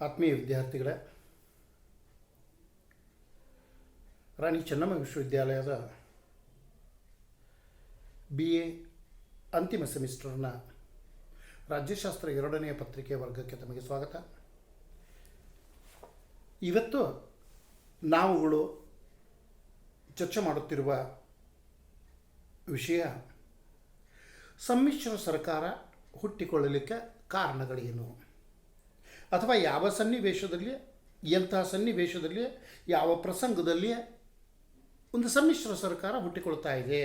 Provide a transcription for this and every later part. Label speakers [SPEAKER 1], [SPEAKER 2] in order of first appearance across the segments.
[SPEAKER 1] ಆತ್ಮೀಯ ವಿದ್ಯಾರ್ಥಿಗಳೇ, ರಾಣಿ ಚೆನ್ನಮ್ಮ ವಿಶ್ವವಿದ್ಯಾಲಯದ BA ಅಂತಿಮ ಸೆಮಿಸ್ಟರ್ನ ರಾಜ್ಯಶಾಸ್ತ್ರ 2ನೇ ಪತ್ರಿಕೆ ವರ್ಗಕ್ಕೆ ತಮಗೆ ಸ್ವಾಗತ. ಇವತ್ತು ನಾವುಗಳು ಚರ್ಚೆ ಮಾಡುತ್ತಿರುವ ವಿಷಯ ಸಮ್ಮಿಶ್ರ ಸರ್ಕಾರ ಹುಟ್ಟಿಕೊಳ್ಳಲಿಕ್ಕೆ ಕಾರಣಗಳೇನು, ಅಥವಾ ಯಾವ ಸನ್ನಿವೇಶದಲ್ಲಿ, ಎಂತಹ ಸನ್ನಿವೇಶದಲ್ಲಿ, ಯಾವ ಪ್ರಸಂಗದಲ್ಲಿ ಒಂದು ಸಮ್ಮಿಶ್ರ ಸರ್ಕಾರ ಹುಟ್ಟಿಕೊಳ್ತಾ ಇದೆ,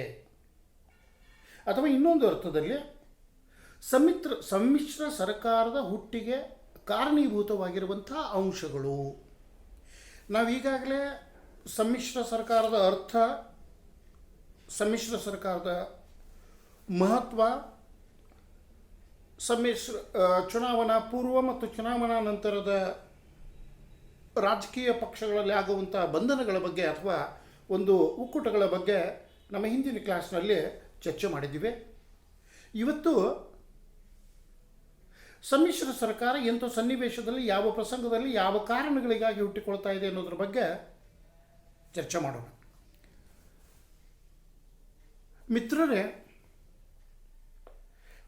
[SPEAKER 1] ಅಥವಾ ಇನ್ನೊಂದು ಅರ್ಥದಲ್ಲಿ ಸಮ್ಮಿಶ್ರ ಸರ್ಕಾರದ ಹುಟ್ಟಿಗೆ ಕಾರಣೀಭೂತವಾಗಿರುವಂಥ ಅಂಶಗಳು. ನಾವೀಗಾಗಲೇ ಸಮ್ಮಿಶ್ರ ಸರ್ಕಾರದ ಅರ್ಥ, ಸಮ್ಮಿಶ್ರ ಸರ್ಕಾರದ ಮಹತ್ವ, ಚುನಾವಣಾ ಪೂರ್ವ ಮತ್ತು ಚುನಾವಣಾ ನಂತರದ ರಾಜಕೀಯ ಪಕ್ಷಗಳಲ್ಲಿ ಆಗುವಂಥ ಬಂಧನಗಳ ಬಗ್ಗೆ ಅಥವಾ ಒಂದು ಒಕ್ಕೂಟಗಳ ಬಗ್ಗೆ ನಮ್ಮ ಹಿಂದಿನ ಕ್ಲಾಸ್ನಲ್ಲಿ ಚರ್ಚೆ ಮಾಡಿದ್ದೀವಿ. ಇವತ್ತು ಸಮ್ಮಿಶ್ರ ಸರ್ಕಾರ ಎಂಥ ಸನ್ನಿವೇಶದಲ್ಲಿ, ಯಾವ ಪ್ರಸಂಗದಲ್ಲಿ, ಯಾವ ಕಾರಣಗಳಿಗಾಗಿ ಹುಟ್ಟಿಕೊಳ್ತಾ ಇದೆ ಅನ್ನೋದ್ರ ಬಗ್ಗೆ ಚರ್ಚೆ ಮಾಡೋಣ. ಮಿತ್ರರೇ,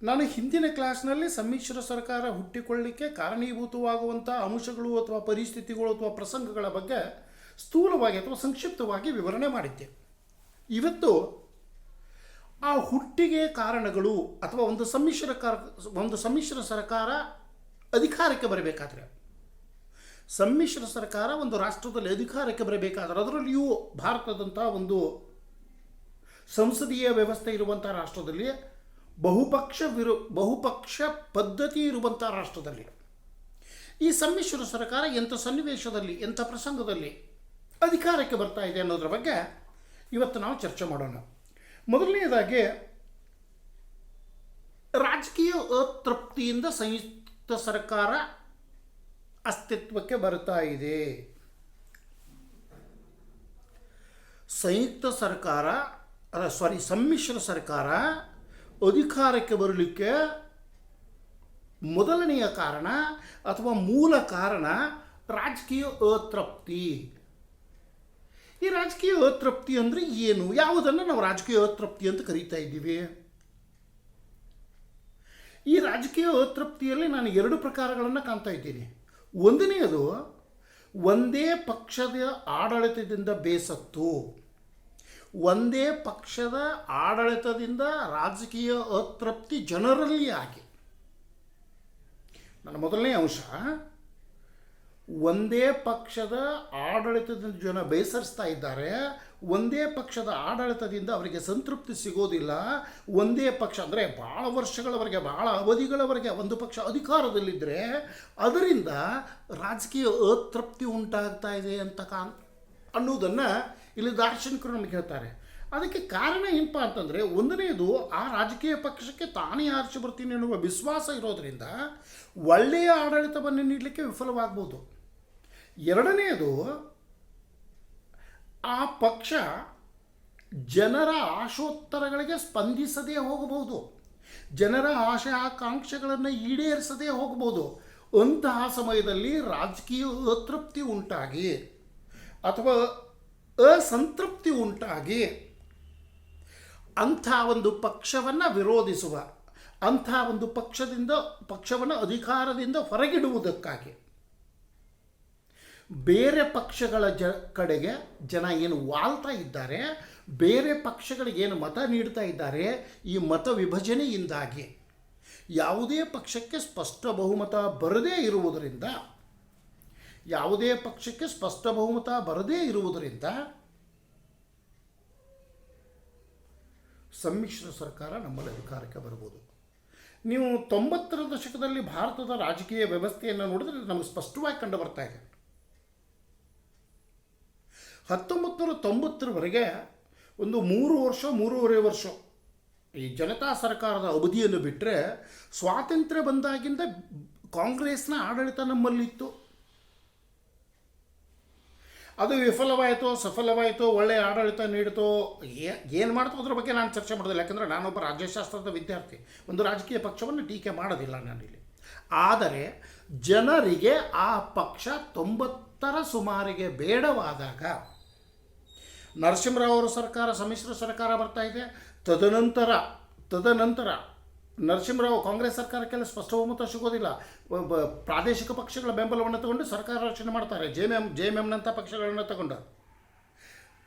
[SPEAKER 1] ನಾನು ಹಿಂದಿನ ಕ್ಲಾಸ್ನಲ್ಲಿ ಸಮ್ಮಿಶ್ರ ಸರ್ಕಾರ ಹುಟ್ಟಿಕೊಳ್ಳಲಿಕ್ಕೆ ಕಾರಣೀಭೂತವಾಗುವಂಥ ಅಂಶಗಳು ಅಥವಾ ಪರಿಸ್ಥಿತಿಗಳು ಅಥವಾ ಪ್ರಸಂಗಗಳ ಬಗ್ಗೆ ಸ್ಥೂಲವಾಗಿ ಅಥವಾ ಸಂಕ್ಷಿಪ್ತವಾಗಿ ವಿವರಣೆ ಮಾಡಿದ್ದೆ. ಇವತ್ತು ಆ ಹುಟ್ಟಿಗೆ ಕಾರಣಗಳು ಅಥವಾ ಒಂದು ಸಮ್ಮಿಶ್ರ ಸರ್ಕಾರ ಅಧಿಕಾರಕ್ಕೆ ಬರಬೇಕಾದ್ರೆ, ಸಮ್ಮಿಶ್ರ ಸರ್ಕಾರ ಒಂದು ರಾಷ್ಟ್ರದಲ್ಲಿ ಅಧಿಕಾರಕ್ಕೆ ಬರಬೇಕಾದ್ರೆ, ಅದರಲ್ಲಿಯೂ ಭಾರತದಂಥ ಒಂದು ಸಂಸದೀಯ ವ್ಯವಸ್ಥೆ ಇರುವಂಥ ರಾಷ್ಟ್ರದಲ್ಲಿ, ಬಹುಪಕ್ಷ ಪದ್ಧತಿ ಇರುವಂಥ ರಾಷ್ಟ್ರದಲ್ಲಿ ಈ ಸಮ್ಮಿಶ್ರ ಸರ್ಕಾರ ಎಂಥ ಸನ್ನಿವೇಶದಲ್ಲಿ, ಎಂಥ ಪ್ರಸಂಗದಲ್ಲಿ ಅಧಿಕಾರಕ್ಕೆ ಬರ್ತಾ ಇದೆ ಅನ್ನೋದ್ರ ಬಗ್ಗೆ ಇವತ್ತು ನಾವು ಚರ್ಚೆ ಮಾಡೋಣ. ಮೊದಲನೆಯದಾಗಿ, ರಾಜಕೀಯ ಅತೃಪ್ತಿಯಿಂದ ಸಂಯುಕ್ತ ಸರ್ಕಾರ ಅಸ್ತಿತ್ವಕ್ಕೆ ಬರ್ತಾ ಇದೆ. ಸಮ್ಮಿಶ್ರ ಸರ್ಕಾರ ಅಧಿಕಾರಕ್ಕೆ ಬರಲಿಕ್ಕೆ ಮೊದಲನೆಯ ಕಾರಣ ಅಥವಾ ಮೂಲ ಕಾರಣ ರಾಜಕೀಯ ಅತೃಪ್ತಿ. ಈ ರಾಜಕೀಯ ಅತೃಪ್ತಿ ಅಂದರೆ ಏನು, ಯಾವುದನ್ನು ನಾವು ರಾಜಕೀಯ ಅತೃಪ್ತಿ ಅಂತ ಕರೀತಾ ಇದ್ದೀವಿ? ಈ ರಾಜಕೀಯ ಅತೃಪ್ತಿಯಲ್ಲಿ ನಾನು 2 ಪ್ರಕಾರಗಳನ್ನು ಕಾಣ್ತಾ ಇದ್ದೀನಿ. ಒಂದನೆಯದು, ಒಂದೇ ಪಕ್ಷದ ಆಡಳಿತದಿಂದ ಬೇಸತ್ತು, ಒಂದೇ ಪಕ್ಷದ ಆಡಳಿತದಿಂದ ರಾಜಕೀಯ ಅತೃಪ್ತಿ ಜನರಲ್ಲಿ ಆಗಿ. ನನ್ನ ಮೊದಲನೇ ಅಂಶ, ಒಂದೇ ಪಕ್ಷದ ಆಡಳಿತದಿಂದ ಜನ ಬೇಸರಿಸ್ತಾ ಇದ್ದಾರೆ, ಒಂದೇ ಪಕ್ಷದ ಆಡಳಿತದಿಂದ ಅವರಿಗೆ ಸಂತೃಪ್ತಿ ಸಿಗೋದಿಲ್ಲ. ಒಂದೇ ಪಕ್ಷ ಅಂದರೆ ಭಾಳ ವರ್ಷಗಳವರೆಗೆ, ಭಾಳ ಅವಧಿಗಳವರೆಗೆ ಒಂದು ಪಕ್ಷ ಅಧಿಕಾರದಲ್ಲಿದ್ದರೆ ಅದರಿಂದ ರಾಜಕೀಯ ಅತೃಪ್ತಿ ಉಂಟಾಗ್ತಾ ಇದೆ ಅನ್ನೋದನ್ನು ಇಲ್ಲಿ ದಾರ್ಶನಿಕರು ನಮಗೆ ಹೇಳ್ತಾರೆ. ಅದಕ್ಕೆ ಕಾರಣ ಏನಪ್ಪ ಅಂತಂದರೆ, ಒಂದನೆಯದು, ಆ ರಾಜಕೀಯ ಪಕ್ಷಕ್ಕೆ ತಾನೇ ಆರಿಸಿ ಬರ್ತೀನಿ ಅನ್ನುವ ವಿಶ್ವಾಸ ಇರೋದರಿಂದ ಒಳ್ಳೆಯ ಆಡಳಿತವನ್ನು ನೀಡಲಿಕ್ಕೆ ವಿಫಲವಾಗ್ಬೋದು. ಎರಡನೆಯದು, ಆ ಪಕ್ಷ ಜನರ ಆಶೋತ್ತರಗಳಿಗೆ ಸ್ಪಂದಿಸದೇ ಹೋಗಬಹುದು, ಜನರ ಆಶೆ ಆಕಾಂಕ್ಷೆಗಳನ್ನು ಈಡೇರಿಸದೇ ಹೋಗಬಹುದು. ಅಂತಹ ಸಮಯದಲ್ಲಿ ರಾಜಕೀಯ ಅತೃಪ್ತಿ ಉಂಟಾಗಿ ಅಥವಾ ಅಸಂತೃಪ್ತಿ ಉಂಟಾಗಿ ಅಂಥ ಒಂದು ಪಕ್ಷವನ್ನು ವಿರೋಧಿಸುವ, ಅಂಥ ಒಂದು ಪಕ್ಷವನ್ನು ಅಧಿಕಾರದಿಂದ ಹೊರಗಿಡುವುದಕ್ಕಾಗಿ ಬೇರೆ ಪಕ್ಷಗಳ ಕಡೆಗೆ ಜನ ಏನು ವಾಲ್ತಾ ಇದ್ದಾರೆ, ಬೇರೆ ಪಕ್ಷಗಳಿಗೆ ಏನು ಮತ ನೀಡ್ತಾ ಇದ್ದಾರೆ, ಈ ಮತ ವಿಭಜನೆಯಿಂದಾಗಿ ಯಾವುದೇ ಪಕ್ಷಕ್ಕೆ ಸ್ಪಷ್ಟ ಬಹುಮತ ಬರದೇ ಇರುವುದರಿಂದ ಸಮ್ಮಿಶ್ರ ಸರ್ಕಾರ ನಮ್ಮಲ್ಲಿ ಅಧಿಕಾರಕ್ಕೆ ಬರ್ಬೋದು. ನೀವು 90ರ ದಶಕದಲ್ಲಿ ಭಾರತದ ರಾಜಕೀಯ ವ್ಯವಸ್ಥೆಯನ್ನು ನೋಡಿದ್ರೆ ನಮಗೆ ಸ್ಪಷ್ಟವಾಗಿ ಕಂಡು ಬರ್ತಾ ಇದೆ. 1990ರವರೆಗೆ ಒಂದು 3-3.5 ವರ್ಷ ಈ ಜನತಾ ಸರ್ಕಾರದ ಅವಧಿಯನ್ನು ಬಿಟ್ಟರೆ, ಸ್ವಾತಂತ್ರ್ಯ ಬಂದಾಗಿಂದ ಕಾಂಗ್ರೆಸ್ನ ಆಡಳಿತ ನಮ್ಮಲ್ಲಿತ್ತು. ಅದು ವಿಫಲವಾಯಿತೋ ಸಫಲವಾಯಿತೋ, ಒಳ್ಳೆಯ ಆಡಳಿತ ನೀಡಿತೋ, ಏನು ಮಾಡ್ತೋ ಅದ್ರ ಬಗ್ಗೆ ನಾನು ಚರ್ಚೆ ಮಾಡೋದಿಲ್ಲ. ಯಾಕಂದರೆ ನಾನೊಬ್ಬ ರಾಜ್ಯಶಾಸ್ತ್ರದ ವಿದ್ಯಾರ್ಥಿ, ಒಂದು ರಾಜಕೀಯ ಪಕ್ಷವನ್ನು ಟೀಕೆ ಮಾಡೋದಿಲ್ಲ ನಾನಿಲ್ಲಿ. ಆದರೆ ಜನರಿಗೆ ಆ ಪಕ್ಷ 90ರ ಸುಮಾರಿಗೆ ಬೇಡವಾದಾಗ ನರಸಿಂಹರಾವ್ ಅವರ ಸರ್ಕಾರ ಸಮ್ಮಿಶ್ರ ಸರ್ಕಾರ ಬರ್ತಾ ಇದೆ. ತದನಂತರ ನರಸಿಂಹರಾವ್ ಕಾಂಗ್ರೆಸ್ ಸರ್ಕಾರಕ್ಕೆಲ್ಲ ಸ್ಪಷ್ಟ ಬಹುಮತ ಸಿಗೋದಿಲ್ಲ. ಪ್ರಾದೇಶಿಕ ಪಕ್ಷಗಳ ಬೆಂಬಲವನ್ನು ತಗೊಂಡು ಸರ್ಕಾರ ರಚನೆ ಮಾಡ್ತಾರೆ, JMMನಂಥ ಪಕ್ಷಗಳನ್ನು ತಗೊಂಡು.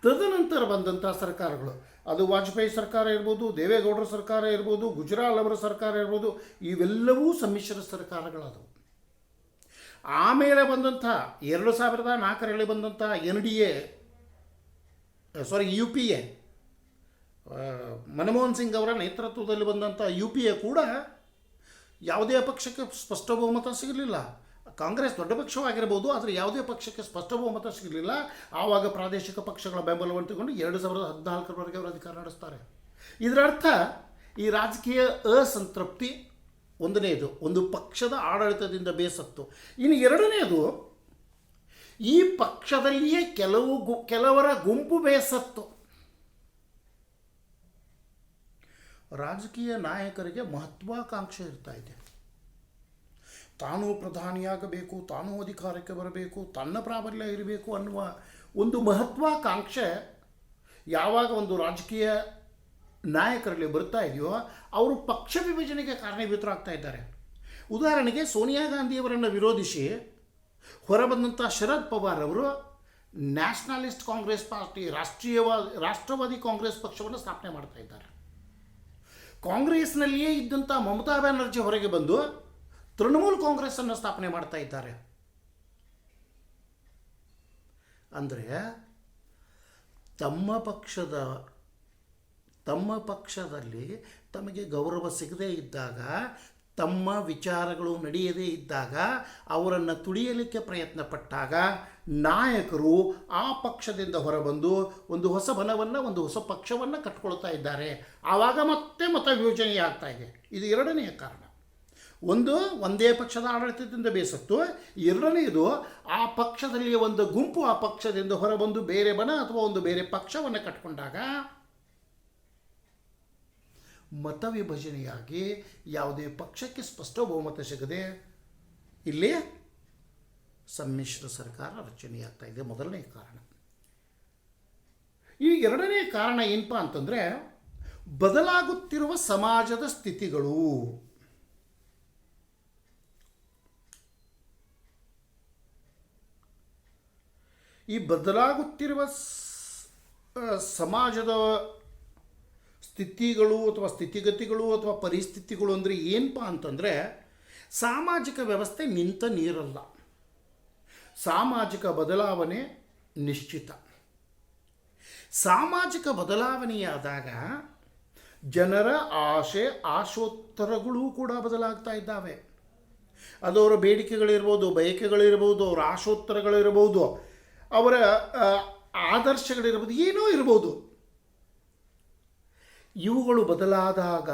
[SPEAKER 1] ತದನಂತರ ಬಂದಂಥ ಸರ್ಕಾರಗಳು, ಅದು ವಾಜಪೇಯಿ ಸರ್ಕಾರ ಇರ್ಬೋದು, ದೇವೇಗೌಡರ ಸರ್ಕಾರ ಇರ್ಬೋದು, ಗುಜರಾಲ್ ಅವರ ಸರ್ಕಾರ ಇರ್ಬೋದು, ಇವೆಲ್ಲವೂ ಸಮ್ಮಿಶ್ರ ಸರ್ಕಾರಗಳಾದವು. ಆಮೇಲೆ ಬಂದಂಥ 2004ರಲ್ಲಿ ಬಂದಂಥ UPA, ಮನಮೋಹನ್ ಸಿಂಗ್ ಅವರ ನೇತೃತ್ವದಲ್ಲಿ ಬಂದಂಥ UPA ಕೂಡ ಯಾವುದೇ ಪಕ್ಷಕ್ಕೆ ಸ್ಪಷ್ಟ ಬಹುಮತ ಸಿಗಲಿಲ್ಲ. ಕಾಂಗ್ರೆಸ್ ದೊಡ್ಡ ಪಕ್ಷವಾಗಿರ್ಬೋದು, ಆದರೆ ಯಾವುದೇ ಪಕ್ಷಕ್ಕೆ ಸ್ಪಷ್ಟ ಬಹುಮತ ಸಿಗಲಿಲ್ಲ. ಆವಾಗ ಪ್ರಾದೇಶಿಕ ಪಕ್ಷಗಳ ಬೆಂಬಲವನ್ನು ತಗೊಂಡು 2014ರವರೆಗೆ ಅವರು ಅಧಿಕಾರ ನಡೆಸ್ತಾರೆ. ಇದರ ಅರ್ಥ ಈ ರಾಜಕೀಯ ಅಸಂತೃಪ್ತಿ ಒಂದನೇದು, ಒಂದು ಪಕ್ಷದ ಆಡಳಿತದಿಂದ ಬೇಸತ್ತು. ಇನ್ನು ಎರಡನೇದು, ಈ ಪಕ್ಷದಲ್ಲಿಯೇ ಕೆಲವರ ಗುಂಪು ಬೇಸತ್ತು. ರಾಜಕೀಯ ನಾಯಕರಿಗೆ ಮಹತ್ವಾಕಾಂಕ್ಷೆ ಇರ್ತಾ ಇದೆ. ತಾನು ಪ್ರಧಾನಿಯಾಗಬೇಕು, ತಾನು ಅಧಿಕಾರಕ್ಕೆ ಬರಬೇಕು, ತನ್ನ ಪ್ರಾಬಲ್ಯ ಇರಬೇಕು ಅನ್ನುವ ಒಂದು ಮಹತ್ವಾಕಾಂಕ್ಷೆ ಯಾವಾಗ ಒಂದು ರಾಜಕೀಯ ನಾಯಕರಲ್ಲಿ ಬರ್ತಾ ಇದೆಯೋ ಅವರು ಪಕ್ಷ ವಿಭಜನೆಗೆ ಕಾರಣೀಭೂತರಾಗ್ತಾ ಇದ್ದಾರೆ. ಉದಾಹರಣೆಗೆ ಸೋನಿಯಾ ಗಾಂಧಿಯವರನ್ನು ವಿರೋಧಿಸಿ ಹೊರಬಂದಂಥ ಶರದ್ ಪವಾರ್ ಅವರು ನ್ಯಾಷನಲಿಸ್ಟ್ ಕಾಂಗ್ರೆಸ್ ಪಾರ್ಟಿ, ರಾಷ್ಟ್ರವಾದಿ ಕಾಂಗ್ರೆಸ್ ಪಕ್ಷವನ್ನು ಸ್ಥಾಪನೆ ಮಾಡ್ತಾ ಇದ್ದಾರೆ. ಕಾಂಗ್ರೆಸ್ನಲ್ಲಿಯೇ ಇದ್ದಂಥ ಮಮತಾ ಬ್ಯಾನರ್ಜಿ ಹೊರಗೆ ಬಂದು ತೃಣಮೂಲ್ ಕಾಂಗ್ರೆಸ್ಸನ್ನು ಸ್ಥಾಪನೆ ಮಾಡ್ತಾ ಇದ್ದಾರೆ. ಅಂದರೆ ತಮ್ಮ ಪಕ್ಷದಲ್ಲಿ ತಮಗೆ ಗೌರವ ಸಿಗದೇ ಇದ್ದಾಗ, ತಮ್ಮ ವಿಚಾರಗಳು ನಡೆಯದೇ ಇದ್ದಾಗ, ಅವರನ್ನು ತುಳಿಯಲಿಕ್ಕೆ ಪ್ರಯತ್ನ ಪಟ್ಟಾಗ ನಾಯಕರು ಆ ಪಕ್ಷದಿಂದ ಹೊರಬಂದು ಒಂದು ಹೊಸ ಬಲವನ್ನು, ಒಂದು ಹೊಸ ಪಕ್ಷವನ್ನು ಕಟ್ಕೊಳ್ತಾ ಇದ್ದಾರೆ. ಆವಾಗ ಮತ್ತೆ ಮತ ವಿಭಜನೆ ಆಗ್ತಾ ಇದೆ. ಇದು ಎರಡನೆಯ ಕಾರಣ. ಒಂದು, ಒಂದೇ ಪಕ್ಷದ ಆಡಳಿತದಿಂದ ಬೇಸತ್ತು. ಎರಡನೆಯದು, ಆ ಪಕ್ಷದಲ್ಲಿ ಒಂದು ಗುಂಪು ಆ ಪಕ್ಷದಿಂದ ಹೊರಬಂದು ಬೇರೆ ಬಣ ಅಥವಾ ಒಂದು ಬೇರೆ ಪಕ್ಷವನ್ನು ಕಟ್ಕೊಂಡಾಗ ಮತ ವಿಭಜನೆಯಾಗಿ ಯಾವುದೇ ಪಕ್ಷಕ್ಕೆ ಸ್ಪಷ್ಟ ಬಹುಮತ ಸಿಗದೆ ಇಲ್ಲಿ ಸಮ್ಮಿಶ್ರ ಸರ್ಕಾರ ರಚನೆಯಾಗ್ತಾ ಇದೆ. ಮೊದಲನೇ ಕಾರಣ. ಈ ಎರಡನೇ ಕಾರಣ ಏನಪ್ಪ ಅಂತಂದರೆ, ಬದಲಾಗುತ್ತಿರುವ ಸಮಾಜದ ಸ್ಥಿತಿಗಳು. ಈ ಬದಲಾಗುತ್ತಿರುವ ಸಮಾಜದ ಸ್ಥಿತಿಗಳು ಅಥವಾ ಸ್ಥಿತಿಗತಿಗಳು ಅಥವಾ ಪರಿಸ್ಥಿತಿಗಳು ಅಂದರೆ ಏನಪ್ಪ ಅಂತಂದರೆ, ಸಾಮಾಜಿಕ ವ್ಯವಸ್ಥೆ ನಿಂತ ನೀರಲ್ಲ. ಸಾಮಾಜಿಕ ಬದಲಾವಣೆ ನಿಶ್ಚಿತ. ಸಾಮಾಜಿಕ ಬದಲಾವಣೆಯಾದಾಗ ಜನರ ಆಶೋತ್ತರಗಳು ಕೂಡ ಬದಲಾಗ್ತಾ ಇದ್ದಾವೆ. ಅದು ಅವರ ಬೇಡಿಕೆಗಳಿರ್ಬೋದು, ಬಯಕೆಗಳಿರ್ಬೋದು, ಅವರ ಆಶೋತ್ತರಗಳಿರ್ಬೋದು, ಅವರ ಆದರ್ಶಗಳಿರ್ಬೋದು, ಏನೋ ಇರ್ಬೋದು. ಇವುಗಳು ಬದಲಾದಾಗ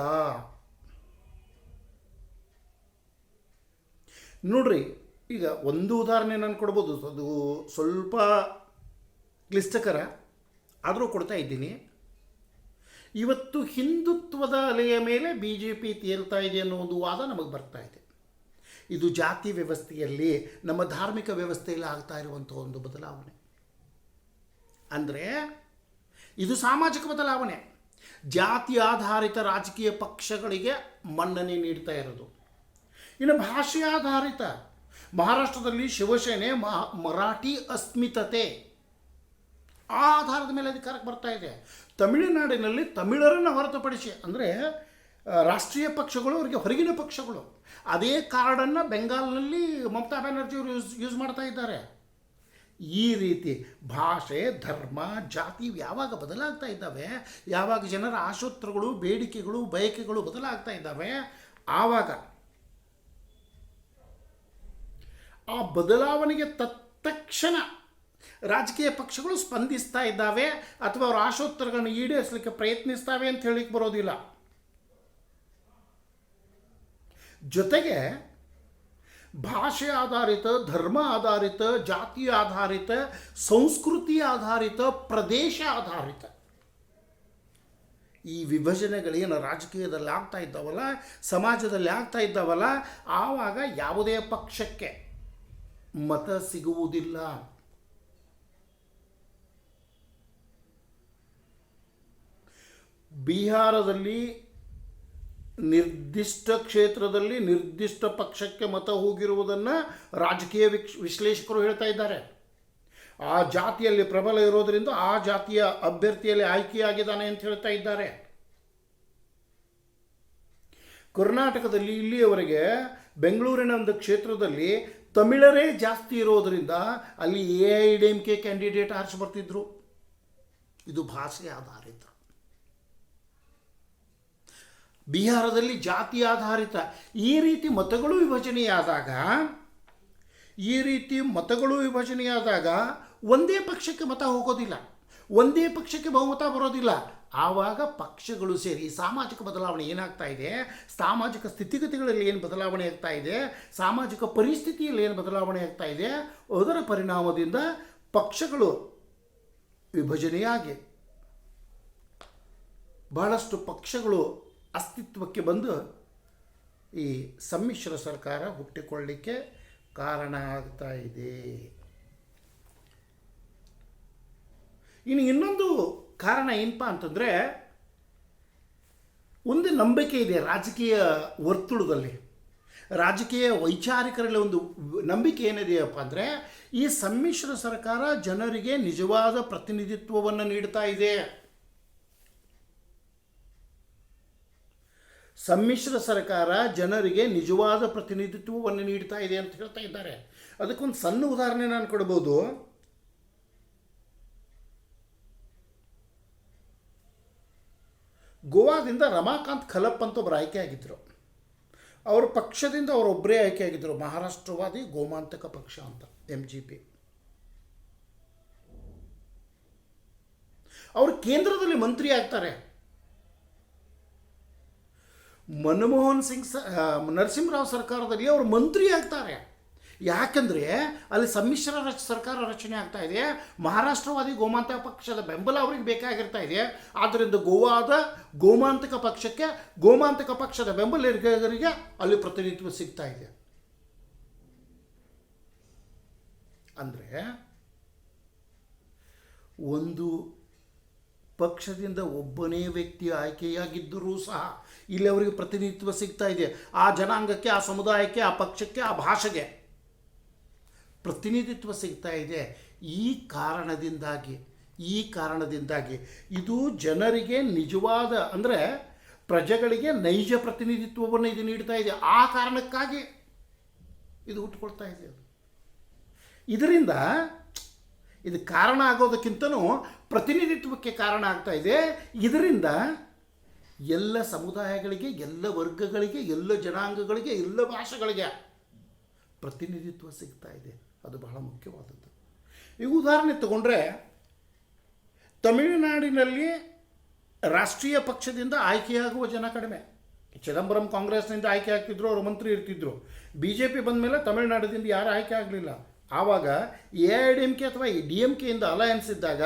[SPEAKER 1] ನೋಡ್ರಿ, ಈಗ ಒಂದು ಉದಾಹರಣೆ ನಾನು ಕೊಡ್ಬೋದು. ಅದು ಸ್ವಲ್ಪ ಕ್ಲಿಷ್ಟಕರ ಆದರೂ ಕೊಡ್ತಾ ಇದ್ದೀನಿ. ಇವತ್ತು ಹಿಂದುತ್ವದ ಅಲೆಯ ಮೇಲೆ BJP ತೇಲ್ತಾ ಇದೆ ಅನ್ನೋ ಒಂದು ವಾದ ನಮಗೆ ಬರ್ತಾ ಇದೆ. ಇದು ಜಾತಿ ವ್ಯವಸ್ಥೆಯಲ್ಲಿ, ನಮ್ಮ ಧಾರ್ಮಿಕ ವ್ಯವಸ್ಥೆಯಲ್ಲಿ ಆಗ್ತಾ ಇರುವಂಥ ಒಂದು ಬದಲಾವಣೆ. ಅಂದರೆ ಇದು ಸಾಮಾಜಿಕ ಬದಲಾವಣೆ. ಜಾತಿ ಆಧಾರಿತ ರಾಜಕೀಯ ಪಕ್ಷಗಳಿಗೆ ಮನ್ನಣೆ ನೀಡ್ತಾ ಇರೋದು. ಇನ್ನು ಭಾಷೆ ಆಧಾರಿತ, ಮಹಾರಾಷ್ಟ್ರದಲ್ಲಿ ಶಿವಸೇನೆ ಮರಾಠಿ ಅಸ್ಮಿತತೆ ಆ ಆಧಾರದ ಮೇಲೆ ಅಧಿಕಾರಕ್ಕೆ ಬರ್ತಾ ಇದೆ. ತಮಿಳುನಾಡಿನಲ್ಲಿ ತಮಿಳರನ್ನು ಹೊರತುಪಡಿಸಿ, ಅಂದರೆ ರಾಷ್ಟ್ರೀಯ ಪಕ್ಷಗಳು ಅವರಿಗೆ ಹೊರಗಿನ ಪಕ್ಷಗಳು. ಅದೇ ಕಾರ್ಡನ್ನು ಬೆಂಗಾಲ್ನಲ್ಲಿ ಮಮತಾ ಬ್ಯಾನರ್ಜಿ ಅವರು ಯೂಸ್ ಮಾಡ್ತಾ ಇದ್ದಾರೆ. ಈ ರೀತಿ ಭಾಷೆ, ಧರ್ಮ, ಜಾತಿ ಯಾವಾಗ ಬದಲಾಗ್ತಾ ಇದ್ದಾವೆ, ಯಾವಾಗ ಜನರ ಆಶೋತ್ತರಗಳು, ಬೇಡಿಕೆಗಳು, ಬಯಕೆಗಳು ಬದಲಾಗ್ತಾ ಇದ್ದಾವೆ, ಆವಾಗ ಆ ಬದಲಾವಣೆಗೆ ತತ್ಕ್ಷಣ ರಾಜಕೀಯ ಪಕ್ಷಗಳು ಸ್ಪಂದಿಸ್ತಾ ಇದ್ದಾವೆ ಅಥವಾ ಅವರ ಆಶೋತ್ತರಗಳನ್ನು ಈಡೇರಿಸಲಿಕ್ಕೆ ಪ್ರಯತ್ನಿಸ್ತವೆ ಅಂತ ಹೇಳಿಕ್ಕೆ ಬರೋದಿಲ್ಲ. ಜೊತೆಗೆ ಭಾಷೆ ಆಧಾರಿತ, ಧರ್ಮ ಆಧಾರಿತ, ಜಾತಿ ಆಧಾರಿತ, ಸಂಸ್ಕೃತಿ ಆಧಾರಿತ, ಪ್ರದೇಶ ಆಧಾರಿತ ಈ ವಿಭಜನೆಗಳೇನು ರಾಜಕೀಯದಲ್ಲಿ ಆಗ್ತಾ ಇದ್ದಾವಲ್ಲ, ಸಮಾಜದಲ್ಲಿ ಆಗ್ತಾ ಇದ್ದಾವಲ್ಲ, ಆವಾಗ ಯಾವುದೇ ಪಕ್ಷಕ್ಕೆ ಮತ ಸಿಗುವುದಿಲ್ಲ. ಬಿಹಾರದಲ್ಲಿ ನಿರ್ದಿಷ್ಟ ಕ್ಷೇತ್ರದಲ್ಲಿ ನಿರ್ದಿಷ್ಟ ಪಕ್ಷಕ್ಕೆ ಮತ ಹೋಗಿರುವುದನ್ನು ರಾಜಕೀಯ ವಿಶ್ಲೇಷಕರು ಹೇಳ್ತಾ ಇದ್ದಾರೆ. ಆ ಜಾತಿಯಲ್ಲಿ ಪ್ರಬಲ ಇರೋದರಿಂದ ಆ ಜಾತಿಯ ಅಭ್ಯರ್ಥಿಯಲ್ಲಿ ಆಯ್ಕೆಯಾಗಿದ್ದಾನೆ ಅಂತ ಹೇಳ್ತಾ ಇದ್ದಾರೆ. ಕರ್ನಾಟಕದಲ್ಲಿ ಇಲ್ಲಿಯವರೆಗೆ ಬೆಂಗಳೂರಿನ ಒಂದು ಕ್ಷೇತ್ರದಲ್ಲಿ ತಮಿಳರೇ ಜಾಸ್ತಿ ಇರೋದರಿಂದ ಅಲ್ಲಿ AIADMK ಕ್ಯಾಂಡಿಡೇಟ್ ಆರಿಸಿ ಬರ್ತಿದ್ರು. ಇದು ಭಾಷೆ ಆಧಾರಿತ. ಬಿಹಾರದಲ್ಲಿ ಜಾತಿ ಆಧಾರಿತ. ಈ ರೀತಿ ಮತಗಳು ವಿಭಜನೆಯಾದಾಗ ಒಂದೇ ಪಕ್ಷಕ್ಕೆ ಮತ ಹೋಗೋದಿಲ್ಲ, ಒಂದೇ ಪಕ್ಷಕ್ಕೆ ಬಹುಮತ ಬರೋದಿಲ್ಲ. ಆವಾಗ ಪಕ್ಷಗಳು ಸೇರಿ ಸಾಮಾಜಿಕ ಬದಲಾವಣೆ ಏನಾಗ್ತಾ ಇದೆ, ಸಾಮಾಜಿಕ ಸ್ಥಿತಿಗತಿಗಳಲ್ಲಿ ಏನು ಬದಲಾವಣೆ ಆಗ್ತಾ ಇದೆ, ಸಾಮಾಜಿಕ ಪರಿಸ್ಥಿತಿಯಲ್ಲಿ ಏನು ಬದಲಾವಣೆ ಆಗ್ತಾ ಇದೆ, ಅದರ ಪರಿಣಾಮದಿಂದ ಪಕ್ಷಗಳು ವಿಭಜನೆಯಾಗಿ ಬಹಳಷ್ಟು ಪಕ್ಷಗಳು ಅಸ್ತಿತ್ವಕ್ಕೆ ಬಂದು ಈ ಸಮ್ಮಿಶ್ರ ಸರ್ಕಾರ ಹುಟ್ಟಿಕೊಳ್ಳಲಿಕ್ಕೆ ಕಾರಣ ಆಗ್ತಾ ಇದೆ. ಇನ್ನೊಂದು ಕಾರಣ ಏನಪ್ಪ ಅಂತಂದರೆ, ಒಂದು ನಂಬಿಕೆ ಇದೆ ರಾಜಕೀಯ ವರ್ತುಳದಲ್ಲಿ, ರಾಜಕೀಯ ವೈಚಾರಿಕರಲ್ಲಿ ಒಂದು ನಂಬಿಕೆ ಏನಿದೆಯಪ್ಪ ಅಂದರೆ, ಈ ಸಮ್ಮಿಶ್ರ ಸರ್ಕಾರ ಜನರಿಗೆ ನಿಜವಾದ ಪ್ರತಿನಿಧಿತ್ವವನ್ನು ನೀಡ್ತಾ ಇದೆ. ಸಮ್ಮಿಶ್ರ ಸರ್ಕಾರ ಜನರಿಗೆ ನಿಜವಾದ ಪ್ರತಿನಿಧಿತ್ವವನ್ನು ನೀಡ್ತಾ ಇದೆ ಅಂತ ಹೇಳ್ತಾ ಇದ್ದಾರೆ. ಅದಕ್ಕೊಂದು ಸಣ್ಣ ಉದಾಹರಣೆ ನಾನು ಕೊಡ್ಬೋದು. ಗೋವಾದಿಂದ ರಮಾಕಾಂತ್ ಖಲಪ್ ಅಂತ ಒಬ್ಬರು ಆಯ್ಕೆ ಆಗಿದ್ದರು. ಅವ್ರ ಪಕ್ಷದಿಂದ ಅವರೊಬ್ಬರೇ ಆಯ್ಕೆ ಆಗಿದ್ದರು, ಮಹಾರಾಷ್ಟ್ರವಾದಿ ಗೋಮಾಂತಕ ಪಕ್ಷ ಅಂತ, MGP. ಅವರು ಕೇಂದ್ರದಲ್ಲಿ ಮಂತ್ರಿ ಆಗ್ತಾರೆ. ಮನಮೋಹನ್ ಸಿಂಗ್ ನರಸಿಂಹರಾವ್ ಸರ್ಕಾರದಲ್ಲಿ ಅವರು ಮಂತ್ರಿ ಆಗ್ತಾರೆ. ಯಾಕಂದರೆ ಅಲ್ಲಿ ಸಮ್ಮಿಶ್ರ ಸರ್ಕಾರ ರಚನೆ ಆಗ್ತಾ ಇದೆ, ಮಹಾರಾಷ್ಟ್ರವಾದಿ ಗೋಮಾಂತಕ ಪಕ್ಷದ ಬೆಂಬಲ ಅವರಿಗೆ ಬೇಕಾಗಿರ್ತಾ ಇದೆ. ಆದ್ದರಿಂದ ಗೋವಾದ ಗೋಮಾಂತಕ ಪಕ್ಷದ ಬೆಂಬಲಿಗರಿಗೆ ಅಲ್ಲಿ ಪ್ರತಿನಿಧಿತ್ವ ಸಿಗ್ತಾ ಇದೆ. ಅಂದರೆ ಒಂದು ಪಕ್ಷದಿಂದ ಒಬ್ಬನೇ ವ್ಯಕ್ತಿ ಆಯ್ಕೆಯಾಗಿದ್ದರೂ ಸಹ ಇಲ್ಲಿ ಅವರಿಗೆ ಪ್ರತಿನಿಧಿತ್ವ ಸಿಗ್ತಾ ಇದೆ. ಆ ಜನಾಂಗಕ್ಕೆ, ಆ ಸಮುದಾಯಕ್ಕೆ, ಆ ಪಕ್ಷಕ್ಕೆ, ಆ ಭಾಷೆಗೆ ಪ್ರತಿನಿಧಿತ್ವ ಸಿಗ್ತಾ ಇದೆ. ಈ ಕಾರಣದಿಂದಾಗಿ ಇದು ಜನರಿಗೆ ನಿಜವಾದ, ಅಂದರೆ ಪ್ರಜೆಗಳಿಗೆ ನೈಜ ಪ್ರತಿನಿಧಿತ್ವವನ್ನು ಇದು ನೀಡ್ತಾ ಇದೆ. ಆ ಕಾರಣಕ್ಕಾಗಿ ಇದು ಹುಟ್ಟುಕೊಳ್ತಾ ಇದೆ. ಇದರಿಂದ ಇದು ಕಾರಣ ಆಗೋದಕ್ಕಿಂತನೂ ಪ್ರತಿನಿಧಿತ್ವಕ್ಕೆ ಕಾರಣ ಆಗ್ತಾ ಇದೆ. ಇದರಿಂದ ಎಲ್ಲ ಸಮುದಾಯಗಳಿಗೆ, ಎಲ್ಲ ವರ್ಗಗಳಿಗೆ, ಎಲ್ಲ ಜನಾಂಗಗಳಿಗೆ, ಎಲ್ಲ ಭಾಷೆಗಳಿಗೆ ಪ್ರತಿನಿಧಿತ್ವ ಸಿಗ್ತಾ ಇದೆ. ಅದು ಬಹಳ ಮುಖ್ಯವಾದದ್ದು. ಈಗ ಉದಾಹರಣೆ ತಗೊಂಡ್ರೆ, ತಮಿಳುನಾಡಿನಲ್ಲಿ ರಾಷ್ಟ್ರೀಯ ಪಕ್ಷದಿಂದ ಆಯ್ಕೆಯಾಗುವ ಜನ ಕಡಿಮೆ. ಚಿದಂಬರಂ ಕಾಂಗ್ರೆಸ್ನಿಂದ ಆಯ್ಕೆ ಆಗ್ತಿದ್ರು, ಅವರು ಮಂತ್ರಿ ಇರ್ತಿದ್ರು. BJP ಬಂದ ಮೇಲೆ ತಮಿಳುನಾಡಿನಿಂದ ಯಾರು ಆಯ್ಕೆ ಆಗಲಿಲ್ಲ. ಆವಾಗ AIADMK ಅಥವಾ DMKಯಿಂದ ಅಲಯನ್ಸ್ ಇದ್ದಾಗ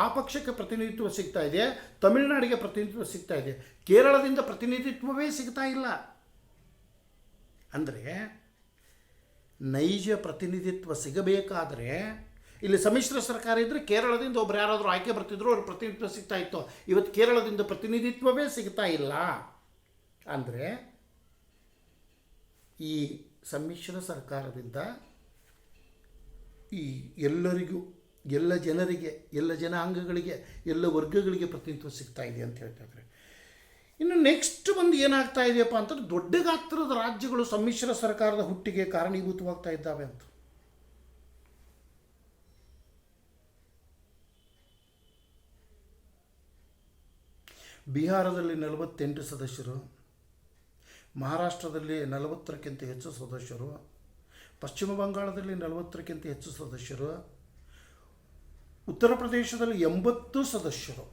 [SPEAKER 1] ಆ ಪಕ್ಷಕ್ಕೆ ಪ್ರತಿನಿಧಿತ್ವ ಸಿಗ್ತಾ ಇದೆ, ತಮಿಳುನಾಡಿಗೆ ಪ್ರತಿನಿಧಿತ್ವ ಸಿಗ್ತಾ ಇದೆ. ಕೇರಳದಿಂದ ಪ್ರತಿನಿಧಿತ್ವವೇ ಸಿಗ್ತಾ ಇಲ್ಲ. ಅಂದರೆ ನೈಜ ಪ್ರತಿನಿಧಿತ್ವ ಸಿಗಬೇಕಾದರೆ ಇಲ್ಲಿ ಸಮ್ಮಿಶ್ರ ಸರ್ಕಾರ ಇದ್ದರೆ ಕೇರಳದಿಂದ ಒಬ್ರು ಯಾರಾದರೂ ಆಯ್ಕೆ ಬರ್ತಿದ್ರು, ಅವ್ರಿಗೆ ಪ್ರತಿನಿಧಿತ್ವ ಸಿಗ್ತಾ ಇತ್ತು. ಇವತ್ತು ಕೇರಳದಿಂದ ಪ್ರತಿನಿಧಿತ್ವವೇ ಸಿಗ್ತಾ ಇಲ್ಲ. ಅಂದರೆ ಈ ಸಮ್ಮಿಶ್ರ ಸರ್ಕಾರದಿಂದ ಈ ಎಲ್ಲರಿಗೂ, ಎಲ್ಲ ಜನರಿಗೆ, ಎಲ್ಲ ಜನಾಂಗಗಳಿಗೆ, ಎಲ್ಲ ವರ್ಗಗಳಿಗೆ ಪ್ರತಿನಿಧಿತ್ವ ಸಿಗ್ತಾ ಇದೆ ಅಂತ ಹೇಳ್ತಾಯಿದ್ದಾರೆ. ಇನ್ನು ನೆಕ್ಸ್ಟ್ ಬಂದು ಏನಾಗ್ತಾ ಇದೆಯಪ್ಪ ಅಂತಂದ್ರೆ, ದೊಡ್ಡ ಗಾತ್ರದ ರಾಜ್ಯಗಳು ಸಮ್ಮಿಶ್ರ ಸರ್ಕಾರದ ಹುಟ್ಟಿಗೆ ಕಾರಣೀಭೂತವಾಗ್ತಾ ಇದ್ದಾವೆ ಅಂತ. ಬಿಹಾರದಲ್ಲಿ 48 ಸದಸ್ಯರು, ಮಹಾರಾಷ್ಟ್ರದಲ್ಲಿ 40ಕ್ಕಿಂತ ಹೆಚ್ಚು ಸದಸ್ಯರು, ಪಶ್ಚಿಮ ಬಂಗಾಳದಲ್ಲಿ 40ಕ್ಕಿಂತ ಹೆಚ್ಚು ಸದಸ್ಯರು, ಉತ್ತರ ಪ್ರದೇಶದಲ್ಲಿ 80 ಸದಸ್ಯರು.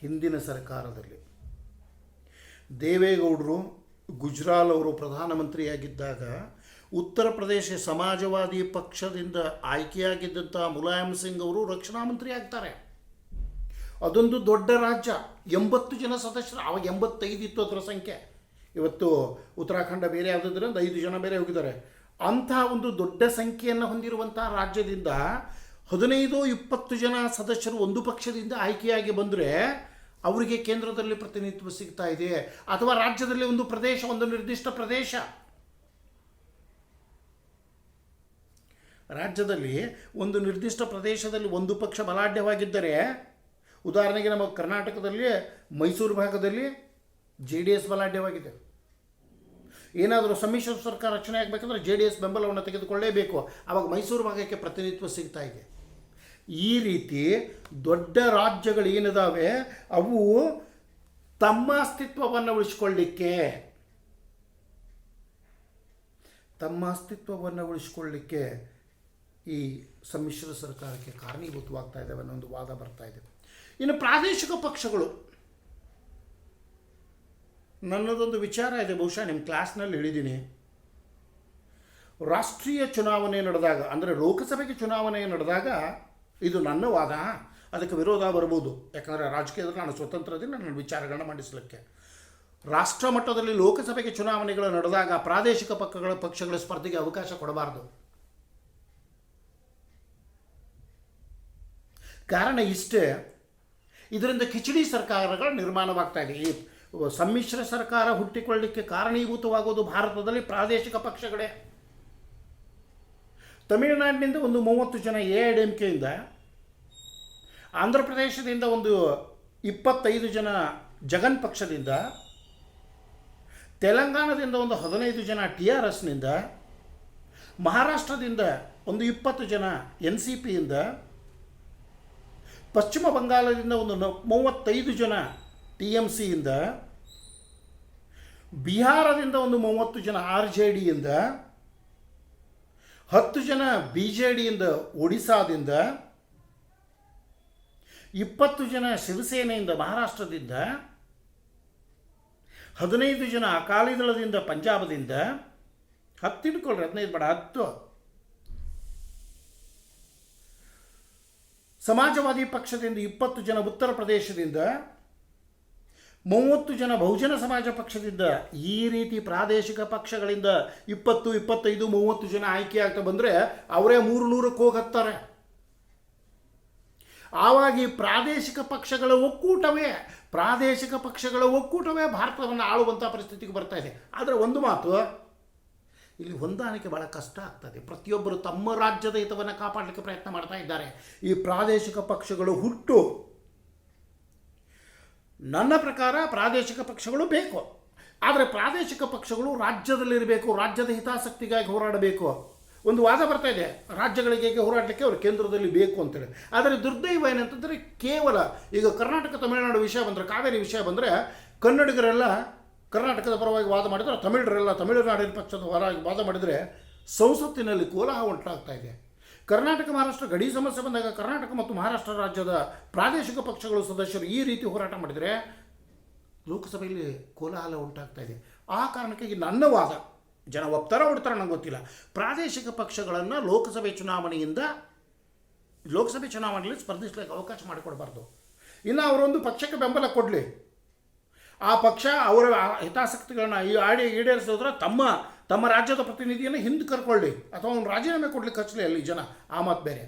[SPEAKER 1] ಹಿಂದಿನ ಸರ್ಕಾರದಲ್ಲಿ ದೇವೇಗೌಡರು, ಗುಜ್ರಾಲ್ ಅವರು ಪ್ರಧಾನಮಂತ್ರಿಯಾಗಿದ್ದಾಗ ಉತ್ತರ ಪ್ರದೇಶ ಸಮಾಜವಾದಿ ಪಕ್ಷದಿಂದ ಆಯ್ಕೆಯಾಗಿದ್ದಂಥ ಮುಲಾಯಂ ಸಿಂಗ್ ಅವರು ರಕ್ಷಣಾ ಮಂತ್ರಿ ಆಗ್ತಾರೆ. ಅದೊಂದು ದೊಡ್ಡ ರಾಜ್ಯ, 80 ಜನ ಸದಸ್ಯರು. ಆವಾಗ 85 ಇತ್ತು ಅದರ ಸಂಖ್ಯೆ. ಇವತ್ತು ಉತ್ತರಾಖಂಡ ಬೇರೆ ಯಾವುದಾದ್ರಿಂದ 5 ಜನ ಬೇರೆ ಹೋಗಿದ್ದಾರೆ. ಅಂಥ ಒಂದು ದೊಡ್ಡ ಸಂಖ್ಯೆಯನ್ನು ಹೊಂದಿರುವಂಥ ರಾಜ್ಯದಿಂದ 15-20 ಜನ ಸದಸ್ಯರು ಒಂದು ಪಕ್ಷದಿಂದ ಆಯ್ಕೆಯಾಗಿ ಬಂದರೆ ಅವರಿಗೆ ಕೇಂದ್ರದಲ್ಲಿ ಪ್ರತಿನಿಧಿತ್ವ ಸಿಗ್ತಾ ಇದೆ. ಅಥವಾ ರಾಜ್ಯದಲ್ಲಿ ಒಂದು ಪ್ರದೇಶ, ಒಂದು ನಿರ್ದಿಷ್ಟ ಪ್ರದೇಶ, ರಾಜ್ಯದಲ್ಲಿ ಒಂದು ನಿರ್ದಿಷ್ಟ ಪ್ರದೇಶದಲ್ಲಿ ಒಂದು ಪಕ್ಷ ಬಲಾಢ್ಯವಾಗಿದ್ದರೆ, ಉದಾಹರಣೆಗೆ ನಮ್ಮ ಕರ್ನಾಟಕದಲ್ಲಿ ಮೈಸೂರು ಭಾಗದಲ್ಲಿ JDS ಬಲಾಢ್ಯವಾಗಿದೆ. ಏನಾದರೂ ಸಮ್ಮಿಶ್ರ ಸರ್ಕಾರ ರಚನೆ ಆಗಬೇಕಂದ್ರೆ JDS ಬೆಂಬಲವನ್ನು ತೆಗೆದುಕೊಳ್ಳೇಬೇಕು. ಆವಾಗ ಮೈಸೂರು ಭಾಗಕ್ಕೆ ಪ್ರತಿನಿಧಿತ್ವ ಸಿಗ್ತಾ ಇದೆ. ಈ ರೀತಿ ದೊಡ್ಡ ರಾಜ್ಯಗಳು ಏನಿದಾವೆ ಅವು ತಮ್ಮ ಅಸ್ತಿತ್ವವನ್ನು ಉಳಿಸ್ಕೊಳ್ಳಿಕ್ಕೆ ಈ ಸಮ್ಮಿಶ್ರ ಸರ್ಕಾರಕ್ಕೆ ಕಾರಣೀಭೂತವಾಗ್ತಾ ಇದ್ದಾವೆ ಅನ್ನೋ ಒಂದು ವಾದ ಬರ್ತಾ ಇದೆ. ಇನ್ನು ಪ್ರಾದೇಶಿಕ ಪಕ್ಷಗಳು, ನನ್ನದೊಂದು ವಿಚಾರ ಇದೆ, ಬಹುಶಃ ನಿಮ್ಮ ಕ್ಲಾಸ್ನಲ್ಲಿ ಹೇಳಿದ್ದೀನಿ. ರಾಷ್ಟ್ರೀಯ ಚುನಾವಣೆ ನಡೆದಾಗ, ಅಂದರೆ ಲೋಕಸಭೆಗೆ ಚುನಾವಣೆ ನಡೆದಾಗ, ಇದು ನನ್ನ ವಾದ, ಅದಕ್ಕೆ ವಿರೋಧ ಬರ್ಬೋದು, ಯಾಕಂದರೆ ರಾಜಕೀಯದಲ್ಲಿ ನಾನು ಸ್ವತಂತ್ರದಿಂದ ನನ್ನ ವಿಚಾರಗಳನ್ನ ಮಂಡಿಸಲಿಕ್ಕೆ. ರಾಷ್ಟ್ರ ಮಟ್ಟದಲ್ಲಿ ಲೋಕಸಭೆಗೆ ಚುನಾವಣೆಗಳು ನಡೆದಾಗ ಪ್ರಾದೇಶಿಕ ಪಕ್ಷಗಳ ಸ್ಪರ್ಧೆಗೆ ಅವಕಾಶ ಕೊಡಬಾರ್ದು. ಕಾರಣ ಇಷ್ಟೇ, ಇದರಿಂದ ಕಿಚಡಿ ಸರ್ಕಾರಗಳ ನಿರ್ಮಾಣವಾಗ್ತಾ ಇದೆ. ಈ ಸಮ್ಮಿಶ್ರ ಸರ್ಕಾರ ಹುಟ್ಟಿಕೊಳ್ಳಲಿಕ್ಕೆ ಕಾರಣೀಭೂತವಾಗೋದು ಭಾರತದಲ್ಲಿ ಪ್ರಾದೇಶಿಕ ಪಕ್ಷಗಳೇ. ತಮಿಳುನಾಡಿನಿಂದ ಒಂದು 30 ಜನ AIDMKಯಿಂದ, ಆಂಧ್ರ ಪ್ರದೇಶದಿಂದ ಒಂದು 25 ಜನ ಜಗನ್ ಪಕ್ಷದಿಂದ, ತೆಲಂಗಾಣದಿಂದ ಒಂದು 15 ಜನ TRSನಿಂದ, ಮಹಾರಾಷ್ಟ್ರದಿಂದ ಒಂದು 20 ಜನ NCPಯಿಂದ, ಪಶ್ಚಿಮ ಬಂಗಾಳದಿಂದ ಒಂದು 35 ಜನ TMCಯಿಂದ, ಬಿಹಾರದಿಂದ ಒಂದು 30 ಜನ RJDಯಿಂದ, 10 ಜನ BJDಯಿಂದ ಒಡಿಸ್ಸಾದಿಂದ, 20 ಜನ ಶಿವಸೇನೆಯಿಂದ ಮಹಾರಾಷ್ಟ್ರದಿಂದ, 15 ಜನ ಅಕಾಲಿದಳದಿಂದ ಪಂಜಾಬದಿಂದ, 10 ಇಟ್ಕೊಳ್ರಿ, 15 ಬೇಡ, 10. ಸಮಾಜವಾದಿ ಪಕ್ಷದಿಂದ 20 ಜನ ಉತ್ತರ ಪ್ರದೇಶದಿಂದ, 30 ಜನ ಬಹುಜನ ಸಮಾಜ ಪಕ್ಷದಿಂದ. ಈ ರೀತಿ ಪ್ರಾದೇಶಿಕ ಪಕ್ಷಗಳಿಂದ 20, 25, 30 ಜನ ಆಯ್ಕೆ ಆಗ್ತಾ ಬಂದರೆ ಅವರೇ 300ಕ್ಕೆ ಹೋಗತ್ತಾರೆ. ಆವಾಗ ಈ ಪ್ರಾದೇಶಿಕ ಪಕ್ಷಗಳ ಒಕ್ಕೂಟವೇ ಭಾರತವನ್ನು ಆಳುವಂಥ ಪರಿಸ್ಥಿತಿಗೆ ಬರ್ತಾ ಇದೆ. ಆದರೆ ಒಂದು ಮಾತು, ಇಲ್ಲಿ ಹೊಂದಾಣಿಕೆ ಭಾಳ ಕಷ್ಟ ಆಗ್ತದೆ. ಪ್ರತಿಯೊಬ್ಬರು ತಮ್ಮ ರಾಜ್ಯದ ಹಿತವನ್ನು ಕಾಪಾಡಲಿಕ್ಕೆ ಪ್ರಯತ್ನ ಮಾಡ್ತಾ ಇದ್ದಾರೆ. ಈ ಪ್ರಾದೇಶಿಕ ಪಕ್ಷಗಳು ಹುಟ್ಟು, ನನ್ನ ಪ್ರಕಾರ ಪ್ರಾದೇಶಿಕ ಪಕ್ಷಗಳು ಬೇಕು, ಆದರೆ ಪ್ರಾದೇಶಿಕ ಪಕ್ಷಗಳು ರಾಜ್ಯದಲ್ಲಿರಬೇಕು, ರಾಜ್ಯದ ಹಿತಾಸಕ್ತಿಗಾಗಿ ಹೋರಾಡಬೇಕು. ಒಂದು ವಾದ ಬರ್ತಾ ಇದೆ, ರಾಜ್ಯಗಳಿಗೆ ಹೋರಾಡಲಿಕ್ಕೆ ಅವರು ಕೇಂದ್ರದಲ್ಲಿ ಬೇಕು ಅಂತೇಳಿ. ಆದರೆ ದುರ್ದೈವ ಏನಂತಂದರೆ, ಕೇವಲ ಈಗ ಕರ್ನಾಟಕ ತಮಿಳುನಾಡು ವಿಷಯ ಬಂದರೆ, ಕಾವೇರಿ ವಿಷಯ ಬಂದರೆ, ಕನ್ನಡಿಗರೆಲ್ಲ ಕರ್ನಾಟಕದ ಪರವಾಗಿ ವಾದ ಮಾಡಿದರೆ, ತಮಿಳರೆಲ್ಲ ತಮಿಳುನಾಡಿನ ಪಕ್ಷದ ಪರವಾಗಿ ವಾದ ಮಾಡಿದರೆ ಸಂಸತ್ತಿನಲ್ಲಿ ಕೋಲಾಹಲ ಉಂಟಾಗ್ತಾ ಇದೆ. ಕರ್ನಾಟಕ ಮಹಾರಾಷ್ಟ್ರ ಗಡಿ ಸಮಸ್ಯೆ ಬಂದಾಗ ಕರ್ನಾಟಕ ಮತ್ತು ಮಹಾರಾಷ್ಟ್ರ ರಾಜ್ಯದ ಪ್ರಾದೇಶಿಕ ಪಕ್ಷಗಳು ಸದಸ್ಯರು ಈ ರೀತಿ ಹೋರಾಟ ಮಾಡಿದರೆ ಲೋಕಸಭೆಯಲ್ಲಿ ಕೋಲಾಹಲ ಉಂಟಾಗ್ತಾ ಇದೆ. ಆ ಕಾರಣಕ್ಕಾಗಿ ನನ್ನ ವಾದ, ಜನ ಒಪ್ತಾರೋ ಬಿಡ್ತಾರೋ ನಂಗೆ ಗೊತ್ತಿಲ್ಲ, ಪ್ರಾದೇಶಿಕ ಪಕ್ಷಗಳನ್ನು ಲೋಕಸಭೆ ಚುನಾವಣೆಯಲ್ಲಿ ಸ್ಪರ್ಧಿಸಲಿಕ್ಕೆ ಅವಕಾಶ ಮಾಡಿಕೊಡಬಾರ್ದು. ಇನ್ನು ಅವರೊಂದು ಪಕ್ಷಕ್ಕೆ ಬೆಂಬಲ ಕೊಡಲಿ, ಆ ಪಕ್ಷ ಅವರ ಹಿತಾಸಕ್ತಿಗಳನ್ನ ಈಡೇರಿಸಿದ್ರೆ ತಮ್ಮ ರಾಜ್ಯದ ಪ್ರತಿನಿಧಿಯನ್ನು ಹಿಂದೆ ಕರ್ಕೊಳ್ಳಿ, ಅಥವಾ ಒಂದು ರಾಜೀನಾಮೆ ಕೊಡ್ಲಿಕ್ಕೆ ಹಚ್ಚಲಿ ಅಲ್ಲಿ ಜನ, ಆ ಮಾತು ಬೇರೆ.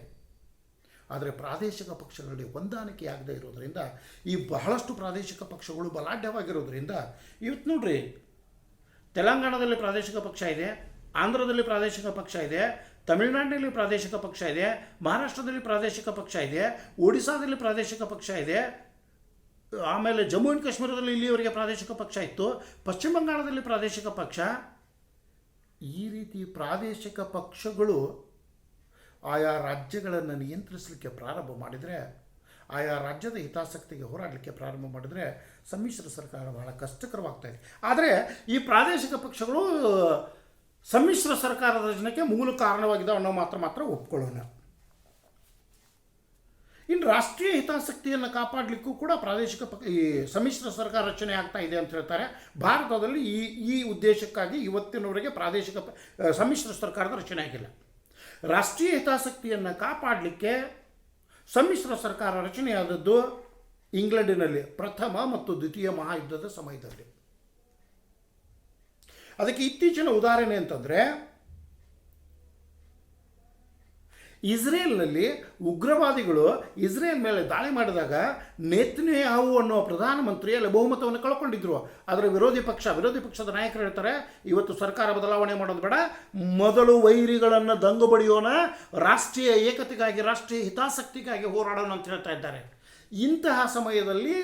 [SPEAKER 1] ಆದರೆ ಪ್ರಾದೇಶಿಕ ಪಕ್ಷಗಳಲ್ಲಿ ಹೊಂದಾಣಿಕೆ ಆಗದೇ ಇರೋದರಿಂದ, ಈ ಬಹಳಷ್ಟು ಪ್ರಾದೇಶಿಕ ಪಕ್ಷಗಳು ಬಲಾಢ್ಯವಾಗಿರೋದ್ರಿಂದ, ಇವತ್ತು ನೋಡ್ರಿ, ತೆಲಂಗಾಣದಲ್ಲಿ ಪ್ರಾದೇಶಿಕ ಪಕ್ಷ ಇದೆ, ಆಂಧ್ರದಲ್ಲಿ ಪ್ರಾದೇಶಿಕ ಪಕ್ಷ ಇದೆ, ತಮಿಳುನಾಡಿನಲ್ಲಿ ಪ್ರಾದೇಶಿಕ ಪಕ್ಷ ಇದೆ, ಮಹಾರಾಷ್ಟ್ರದಲ್ಲಿ ಪ್ರಾದೇಶಿಕ ಪಕ್ಷ ಇದೆ, ಒಡಿಸ್ಸಾದಲ್ಲಿ ಪ್ರಾದೇಶಿಕ ಪಕ್ಷ ಇದೆ, ಆಮೇಲೆ ಜಮ್ಮು ಆ್ಯಂಡ್ ಕಾಶ್ಮೀರದಲ್ಲಿ ಇಲ್ಲಿಯವರೆಗೆ ಪ್ರಾದೇಶಿಕ ಪಕ್ಷ ಇತ್ತು, ಪಶ್ಚಿಮ ಬಂಗಾಳದಲ್ಲಿ ಪ್ರಾದೇಶಿಕ ಪಕ್ಷ. ಈ ರೀತಿ ಪ್ರಾದೇಶಿಕ ಪಕ್ಷಗಳು ಆಯಾ ರಾಜ್ಯಗಳನ್ನು ನಿಯಂತ್ರಿಸಲಿಕ್ಕೆ ಪ್ರಾರಂಭ ಮಾಡಿದರೆ, ಆಯಾ ರಾಜ್ಯದ ಹಿತಾಸಕ್ತಿಗೆ ಹೋರಾಡಲಿಕ್ಕೆ ಪ್ರಾರಂಭ ಮಾಡಿದರೆ ಸಮ್ಮಿಶ್ರ ಸರ್ಕಾರ ಬಹಳ ಕಷ್ಟಕರವಾಗ್ತಾ ಇದೆ. ಆದರೆ ಈ ಪ್ರಾದೇಶಿಕ ಪಕ್ಷಗಳು ಸಮ್ಮಿಶ್ರ ಸರ್ಕಾರದ ರಚನೆಗೆ ಮೂಲ ಕಾರಣವಾಗಿದ್ದಾವೆ ಅನ್ನೋ ಮಾತ್ರ ಒಪ್ಕೊಳ್ಳೋಣ. ಇನ್ನು ರಾಷ್ಟ್ರೀಯ ಹಿತಾಸಕ್ತಿಯನ್ನು ಕಾಪಾಡಲಿಕ್ಕೂ ಕೂಡ ಈ ಸಮ್ಮಿಶ್ರ ಸರ್ಕಾರ ರಚನೆ ಆಗ್ತಾ ಇದೆ ಅಂತ ಹೇಳ್ತಾರೆ. ಭಾರತದಲ್ಲಿ ಈ ಉದ್ದೇಶಕ್ಕಾಗಿ ಇವತ್ತಿನವರೆಗೆ ಸಮ್ಮಿಶ್ರ ಸರ್ಕಾರದ ರಚನೆ ಆಗಿಲ್ಲ. ರಾಷ್ಟ್ರೀಯ ಹಿತಾಸಕ್ತಿಯನ್ನು ಕಾಪಾಡಲಿಕ್ಕೆ ಸಮ್ಮಿಶ್ರ ಸರ್ಕಾರ ರಚನೆಯಾದದ್ದು ಇಂಗ್ಲೆಂಡಿನಲ್ಲಿ ಪ್ರಥಮ ಮತ್ತು ದ್ವಿತೀಯ ಮಹಾಯುದ್ಧದ ಸಮಯದಲ್ಲಿ. ಅದಕ್ಕೆ ಇತ್ತೀಚಿನ ಉದಾಹರಣೆ ಅಂತಂದರೆ, ಇಸ್ರೇಲ್ನಲ್ಲಿ ಉಗ್ರವಾದಿಗಳು ಇಸ್ರೇಲ್ ಮೇಲೆ ದಾಳಿ ಮಾಡಿದಾಗ ನೇತನ್ಯಾಹು ಅನ್ನೋ ಪ್ರಧಾನಮಂತ್ರಿ ಅಲ್ಲಿ ಬಹುಮತವನ್ನು ಕಳ್ಕೊಂಡಿದ್ರು. ಅದರ ವಿರೋಧಿ ಪಕ್ಷದ ನಾಯಕರು ಹೇಳ್ತಾರೆ, ಇವತ್ತು ಸರ್ಕಾರ ಬದಲಾವಣೆ ಮಾಡೋದು ಬೇಡ, ಮೊದಲು ವೈರಿಗಳನ್ನು ದಂಗು ಬಡಿಯೋಣ, ರಾಷ್ಟ್ರೀಯ ಏಕತೆಗಾಗಿ, ರಾಷ್ಟ್ರೀಯ ಹಿತಾಸಕ್ತಿಗಾಗಿ ಹೋರಾಡೋಣ ಅಂತ ಹೇಳ್ತಾ ಇದ್ದಾರೆ. ಇಂತಹ ಸಮಯದಲ್ಲಿ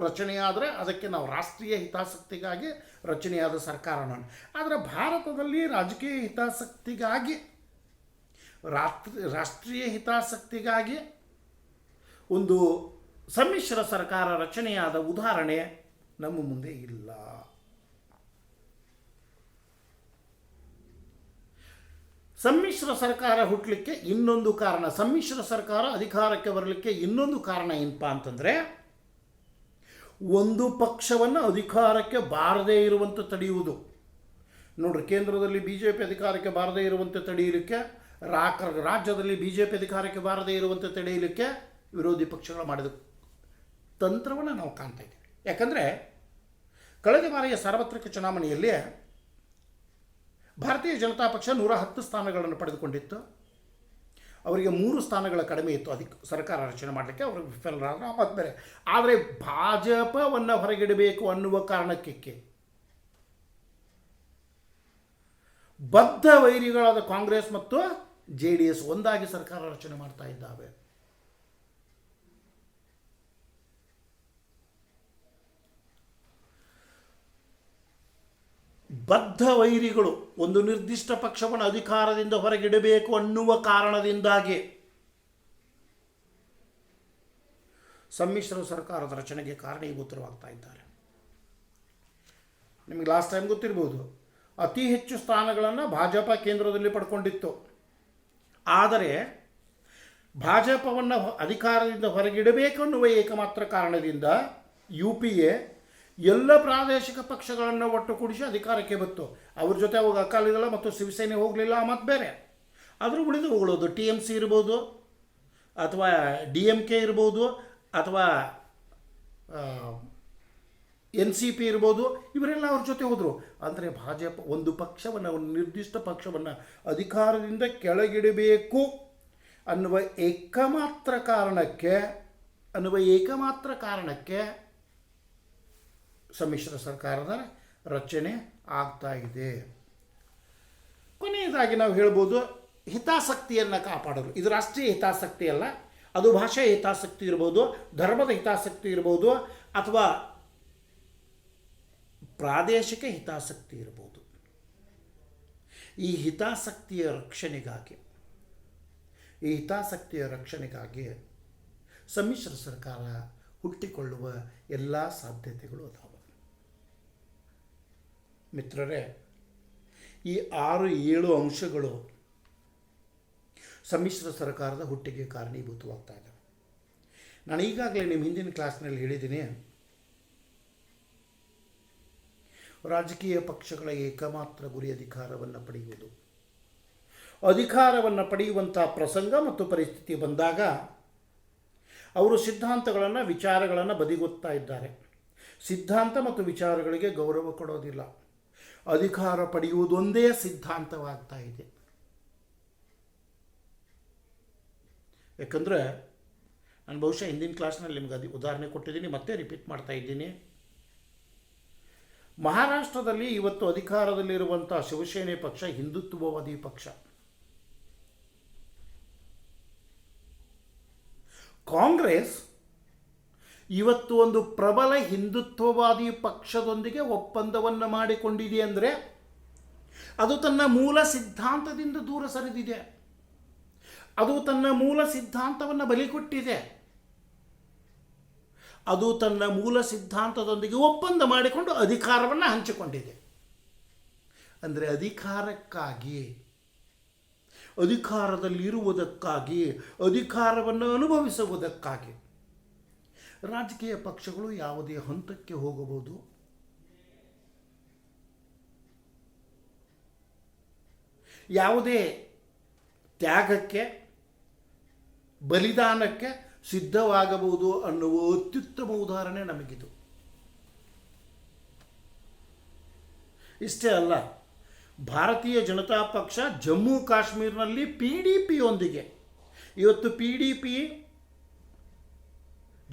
[SPEAKER 1] ರಚನೆಯಾದರೆ ಅದಕ್ಕೆ ನಾವು ರಾಷ್ಟ್ರೀಯ ಹಿತಾಸಕ್ತಿಗಾಗಿ ರಚನೆಯಾದ ಸರ್ಕಾರನ. ಆದರೆ ಭಾರತದಲ್ಲಿ ರಾಜಕೀಯ ಹಿತಾಸಕ್ತಿಗಾಗಿ, ರಾಷ್ಟ್ರೀಯ ಹಿತಾಸಕ್ತಿಗಾಗಿ ಒಂದು ಸಮ್ಮಿಶ್ರ ಸರ್ಕಾರ ರಚನೆಯಾದ ಉದಾಹರಣೆ ನಮ್ಮ ಮುಂದೆ ಇಲ್ಲ. ಸಮ್ಮಿಶ್ರ ಸರ್ಕಾರ ಹುಟ್ಟಲಿಕ್ಕೆ ಇನ್ನೊಂದು ಕಾರಣ, ಸಮ್ಮಿಶ್ರ ಸರ್ಕಾರ ಅಧಿಕಾರಕ್ಕೆ ಬರಲಿಕ್ಕೆ ಇನ್ನೊಂದು ಕಾರಣ ಏನಪ್ಪ ಅಂತಂದರೆ, ಒಂದು ಪಕ್ಷವನ್ನು ಅಧಿಕಾರಕ್ಕೆ ಬಾರದೇ ಇರುವಂತೆ ತಡೆಯುವುದು. ನೋಡ್ರಿ, ಕೇಂದ್ರದಲ್ಲಿ BJP ಅಧಿಕಾರಕ್ಕೆ ಬಾರದೇ ಇರುವಂತೆ ತಡೆಯಲಿಕ್ಕೆ, ರಾಜ್ಯದಲ್ಲಿ BJP ಅಧಿಕಾರಕ್ಕೆ ಬಾರದೇ ಇರುವಂತೆ ತಡೆಯಲಿಕ್ಕೆ ವಿರೋಧಿ ಪಕ್ಷಗಳು ಮಾಡಿದ ತಂತ್ರವನ್ನು ನಾವು ಕಾಣ್ತಾ ಇದ್ದೀವಿ. ಯಾಕಂದರೆ ಕಳೆದ ಬಾರಿಯ ಸಾರ್ವತ್ರಿಕ ಚುನಾವಣೆಯಲ್ಲಿ ಭಾರತೀಯ ಜನತಾ ಪಕ್ಷ 110 ಸ್ಥಾನಗಳನ್ನು ಪಡೆದುಕೊಂಡಿತ್ತು. ಅವರಿಗೆ 3 ಸ್ಥಾನಗಳ ಕಡಿಮೆ ಇತ್ತು ಸರ್ಕಾರ ರಚನೆ ಮಾಡಲಿಕ್ಕೆ, ಅವರು ವಿಫಲರಾದರು. ಮತ್ತು ಬೇರೆ, ಆದರೆ ಭಾಜಪವನ್ನು ಹೊರಗಿಡಬೇಕು ಅನ್ನುವ ಕಾರಣಕ್ಕೆ ಬದ್ಧ ವೈರಿಗಳಾದ ಕಾಂಗ್ರೆಸ್ ಮತ್ತು JDS ಒಂದಾಗಿ ಸರ್ಕಾರ ರಚನೆ ಮಾಡ್ತಾ ಇದ್ದಾವೆ. ಬದ್ಧ ವೈರಿಗಳು ಒಂದು ನಿರ್ದಿಷ್ಟ ಪಕ್ಷವನ್ನು ಅಧಿಕಾರದಿಂದ ಹೊರಗಿಡಬೇಕು ಅನ್ನುವ ಕಾರಣದಿಂದಾಗಿ ಸಮ್ಮಿಶ್ರ ಸರ್ಕಾರದ ರಚನೆಗೆ ಕಾರಣೀಭೂತರಾಗ್ತಾ ಇದ್ದಾರೆ. ನಿಮಗೆ ಲಾಸ್ಟ್ ಟೈಮ್ ಗೊತ್ತಿರ್ಬೋದು, ಅತಿ ಹೆಚ್ಚು ಸ್ಥಾನಗಳನ್ನು ಭಾಜಪ ಕೇಂದ್ರದಲ್ಲಿ ಪಡ್ಕೊಂಡಿತ್ತು. ಆದರೆ ಭಾಜಪವನ್ನು ಅಧಿಕಾರದಿಂದ ಹೊರಗಿಡಬೇಕು ಅನ್ನುವ ಏಕಮಾತ್ರ ಕಾರಣದಿಂದ UPA ಎಲ್ಲ ಪ್ರಾದೇಶಿಕ ಪಕ್ಷಗಳನ್ನು ಒಟ್ಟುಗೂಡಿಸಿ ಅಧಿಕಾರಕ್ಕೆ ಬಂತು. ಅವ್ರ ಜೊತೆ ಅವಾಗ ಅಕಾಲಿದಳ ಮತ್ತು ಶಿವಸೇನೆ ಹೋಗಲಿಲ್ಲ, ಮತ್ತು ಬೇರೆ. ಆದರೂ ಉಳಿದುವುಗಳದು TMC ಇರ್ಬೋದು, ಅಥವಾ DMK ಇರ್ಬೋದು, ಅಥವಾ NCP ಇರ್ಬೋದು, ಇವರೆಲ್ಲ ಅವ್ರ ಜೊತೆ ಹೋದರು. ಅಂದರೆ ಭಾಜಪ ಒಂದು ಪಕ್ಷವನ್ನು, ಒಂದು ನಿರ್ದಿಷ್ಟ ಪಕ್ಷವನ್ನು ಅಧಿಕಾರದಿಂದ ಕೆಳಗಿಡಬೇಕು ಅನ್ನುವ ಏಕಮಾತ್ರ ಕಾರಣಕ್ಕೆ ಸಮ್ಮಿಶ್ರ ಸರ್ಕಾರದ ರಚನೆ ಆಗ್ತಾ ಇದೆ. ಕೊನೆಯದಾಗಿ ನಾವು ಹೇಳ್ಬೋದು, ಹಿತಾಸಕ್ತಿಯನ್ನು ಕಾಪಾಡಲು. ಇದು ರಾಷ್ಟ್ರೀಯ ಹಿತಾಸಕ್ತಿ ಅಲ್ಲ, ಅದು ಭಾಷೆಯ ಹಿತಾಸಕ್ತಿ ಇರ್ಬೋದು, ಧರ್ಮದ ಹಿತಾಸಕ್ತಿ ಇರ್ಬೋದು, ಅಥವಾ ಪ್ರಾದೇಶಿಕ ಹಿತಾಸಕ್ತಿ ಇರ್ಬೋದು. ಈ ಹಿತಾಸಕ್ತಿಯ ರಕ್ಷಣೆಗಾಗಿ ಸಮ್ಮಿಶ್ರ ಸರ್ಕಾರ ಹುಟ್ಟಿಕೊಳ್ಳುವ ಎಲ್ಲ ಸಾಧ್ಯತೆಗಳು ಅದಾವೆ. ಮಿತ್ರರೇ, ಈ 6-7 ಅಂಶಗಳು ಸಮ್ಮಿಶ್ರ ಸರ್ಕಾರದ ಹುಟ್ಟಿಗೆ ಕಾರಣೀಭೂತವಾಗ್ತಾ ಇದ್ದಾವೆ. ನಾನು ಈಗಾಗಲೇ ನಿಮ್ಮ ಹಿಂದಿನ ಕ್ಲಾಸ್ನಲ್ಲಿ ಹೇಳಿದ್ದೀನಿ, ರಾಜಕೀಯ ಪಕ್ಷಗಳ ಏಕಮಾತ್ರ ಗುರಿ ಅಧಿಕಾರವನ್ನು ಪಡೆಯುವುದು. ಅಧಿಕಾರವನ್ನು ಪಡೆಯುವಂಥ ಪ್ರಸಂಗ ಮತ್ತು ಪರಿಸ್ಥಿತಿ ಬಂದಾಗ ಅವರು ಸಿದ್ಧಾಂತಗಳನ್ನು, ವಿಚಾರಗಳನ್ನು ಬದಿಗೊತ್ತಾ ಇದ್ದಾರೆ. ಸಿದ್ಧಾಂತ ಮತ್ತು ವಿಚಾರಗಳಿಗೆ ಗೌರವ ಕೊಡೋದಿಲ್ಲ. ಅಧಿಕಾರ ಪಡೆಯುವುದೊಂದೇ ಸಿದ್ಧಾಂತವಾಗ್ತಾ ಇದೆ. ಯಾಕಂದರೆ ನಾನು ಬಹುಶಃ ಹಿಂದಿನ ಕ್ಲಾಸ್ನಲ್ಲಿ ನಿಮ್ಗೆ ಉದಾಹರಣೆ ಕೊಟ್ಟಿದ್ದೀನಿ, ಮತ್ತೆ ರಿಪೀಟ್ ಮಾಡ್ತಾ ಇದ್ದೀನಿ. ಮಹಾರಾಷ್ಟ್ರದಲ್ಲಿ ಇವತ್ತು ಅಧಿಕಾರದಲ್ಲಿರುವಂಥ ಶಿವಸೇನೆ ಪಕ್ಷ ಹಿಂದುತ್ವವಾದಿ ಪಕ್ಷ. ಕಾಂಗ್ರೆಸ್ ಇವತ್ತು ಒಂದು ಪ್ರಬಲ ಹಿಂದುತ್ವವಾದಿ ಪಕ್ಷದೊಂದಿಗೆ ಒಪ್ಪಂದವನ್ನು ಮಾಡಿಕೊಂಡಿದೆ ಅಂದರೆ ಅದು ತನ್ನ ಮೂಲ ಸಿದ್ಧಾಂತದಿಂದ ದೂರ ಸರಿದಿದೆ. ಅದು ತನ್ನ ಮೂಲ ಸಿದ್ಧಾಂತವನ್ನು ಬಲಿಕೊಟ್ಟಿದೆ. ಅದು ತನ್ನ ಮೂಲ ಸಿದ್ಧಾಂತದೊಂದಿಗೆ ಒಪ್ಪಂದ ಮಾಡಿಕೊಂಡು ಅಧಿಕಾರವನ್ನು ಹಂಚಿಕೊಂಡಿದೆ. ಅಂದರೆ ಅಧಿಕಾರದಲ್ಲಿರುವುದಕ್ಕಾಗಿ, ಅಧಿಕಾರವನ್ನು ಅನುಭವಿಸುವುದಕ್ಕಾಗಿ ರಾಜಕೀಯ ಪಕ್ಷಗಳು ಯಾವುದೇ ಹಂತಕ್ಕೆ ಹೋಗಬಹುದು. ಯಾವುದೇ ತ್ಯಾಗಕ್ಕೆ, ಬಲಿದಾನಕ್ಕೆ ಸಿದ್ಧವಾಗಬಹುದು ಅನ್ನುವ ಅತ್ಯುತ್ತಮ ಉದಾಹರಣೆ ನಮಗಿದು. ಇಷ್ಟೇ ಅಲ್ಲ, ಭಾರತೀಯ ಜನತಾ ಪಕ್ಷ ಜಮ್ಮು ಕಾಶ್ಮೀರನಲ್ಲಿ PDP ಯೊಂದಿಗೆ ಇವತ್ತು PDP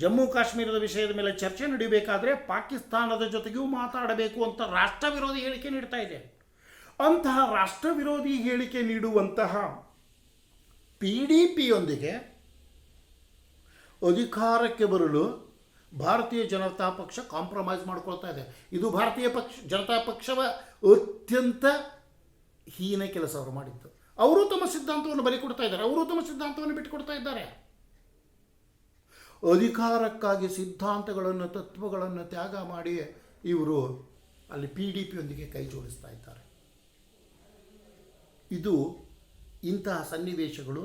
[SPEAKER 1] ಜಮ್ಮು ಕಾಶ್ಮೀರದ ವಿಷಯದ ಮೇಲೆ ಚರ್ಚೆ ನಡೀಬೇಕಾದ್ರೆ ಪಾಕಿಸ್ತಾನದ ಜೊತೆಗೂ ಮಾತಾಡಬೇಕು ಅಂತ ರಾಷ್ಟ್ರ ವಿರೋಧಿ ಹೇಳಿಕೆ ನೀಡ್ತಾ ಇದೆ. ಅಂತಹ ರಾಷ್ಟ್ರ ವಿರೋಧಿ ಹೇಳಿಕೆ ನೀಡುವಂತಹ PDP ಯೊಂದಿಗೆ ಅಧಿಕಾರಕ್ಕೆ ಬರಲು ಭಾರತೀಯ ಜನತಾ ಪಕ್ಷ ಕಾಂಪ್ರಮೈಸ್ ಮಾಡ್ಕೊಳ್ತಾ ಇದೆ. ಇದು ಭಾರತೀಯ ಜನತಾ ಪಕ್ಷವ ಅತ್ಯಂತ ಹೀನ ಕೆಲಸ ಅವರು ಮಾಡಿದ್ದು. ಅವರು ತಮ್ಮ ಸಿದ್ಧಾಂತವನ್ನು ಬಲಿಕೊಡ್ತಾ ಇದ್ದಾರೆ, ಅವರು ತಮ್ಮ ಸಿದ್ಧಾಂತವನ್ನು ಬಿಟ್ಟುಕೊಡ್ತಾ ಇದ್ದಾರೆ. ಅಧಿಕಾರಕ್ಕಾಗಿ ಸಿದ್ಧಾಂತಗಳನ್ನು ತತ್ವಗಳನ್ನು ತ್ಯಾಗ ಮಾಡಿ ಇವರು ಅಲ್ಲಿ PDP ಯೊಂದಿಗೆ ಕೈ ಜೋಡಿಸ್ತಾ ಇದ್ದಾರೆ. ಇದು ಇಂತಹ ಸನ್ನಿವೇಶಗಳು,